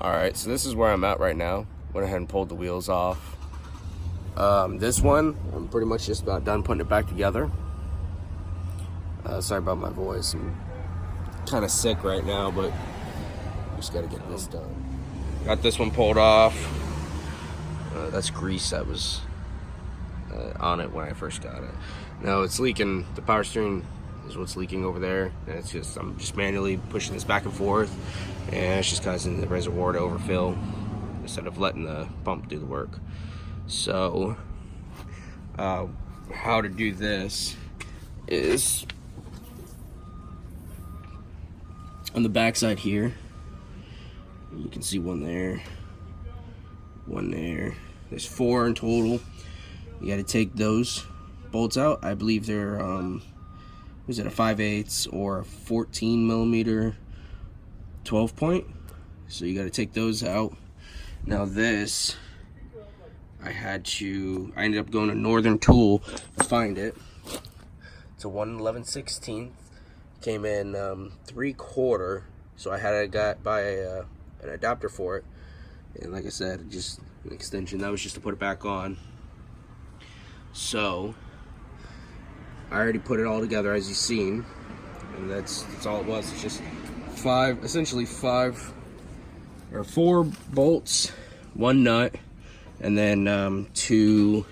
Alright, so this is where I'm at right now. Went ahead and pulled the wheels off. This one, I'm pretty much just about done putting it back together. Sorry about my voice. I'm kind of sick right now, but just got to get this done. Got this one pulled off. That's grease that was on it when I first got it. Now it's leaking. The power steering is what's leaking over there. And it's just, I'm just manually pushing this back and forth, and it's just causing the reservoir to overfill instead of letting the pump do the work. So how to do this is on the back side here. You can see one there, one there. There's 4 in total. You got to take those bolts out. I believe they're was it a 5/8 or a 14 millimeter 12 point. So you got to take those out. Now this, I ended up going to Northern Tool to find it. It's a 1/11/16. Came in 3/4. So I had to buy an adapter for it. And like I said, just an extension. That was just to put it back on. So I already put it all together, as you've seen, and that's all it was. It's just essentially 4 bolts, 1 nut, and then 2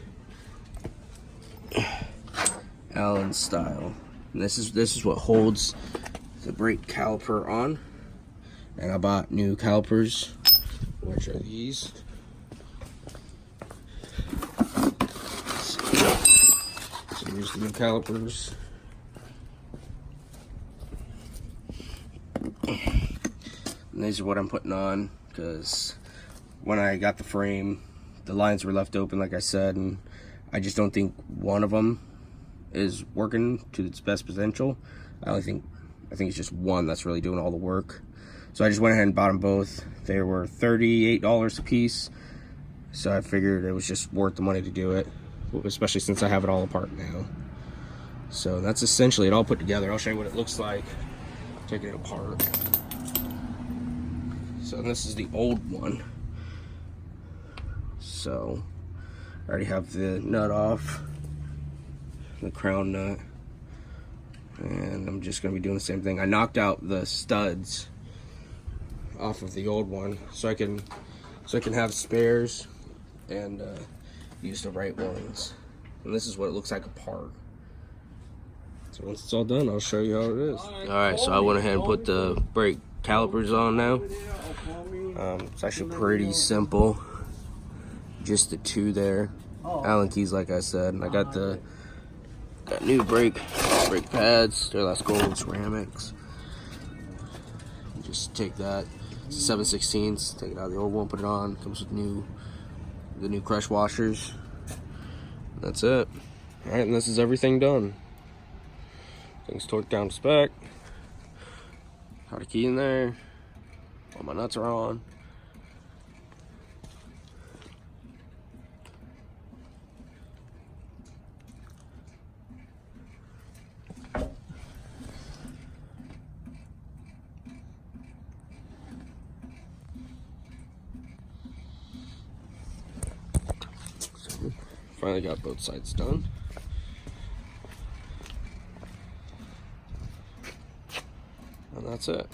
Allen style. And this is what holds the brake caliper on. And I bought new calipers, which are these. So here's the new calipers. And these are what I'm putting on, because when I got the frame, the lines were left open, like I said, and I just don't think one of them is working to its best potential. I think it's just one that's really doing all the work. So I just went ahead and bought them both. They were $38 a piece, so I figured it was just worth the money to do it, especially since I have it all apart now. So that's essentially it all put together. I'll show you what it looks like taking it apart. So this is the old one. So I already have the nut off, the crown nut, and I'm just going to be doing the same thing. I knocked out the studs off of the old one so I can have spares and use the right ones. And this is what it looks like apart. So once it's all done, I'll show you how it is. Alright, so I went ahead and put the brake calipers on now. It's actually pretty simple. Just the 2 there. Allen keys, like I said. And I got new brake pads. They're Last Gold ceramics. Just take that. It's 7/16. Take it out of the old one, put it on. Comes with the new crush washers. That's it. Alright, and this is everything done. Things torqued down to spec. Got a key in there. All my nuts are on. Finally got both sides done. And that's it.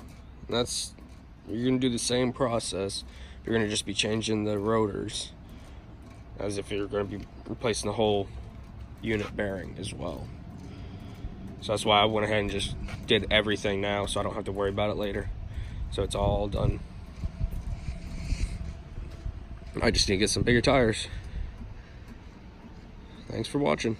And you're gonna do the same process. You're gonna just be changing the rotors as if you're gonna be replacing the whole unit bearing as well. So that's why I went ahead and just did everything now, so I don't have to worry about it later. So it's all done. I just need to get some bigger tires. Thanks for watching.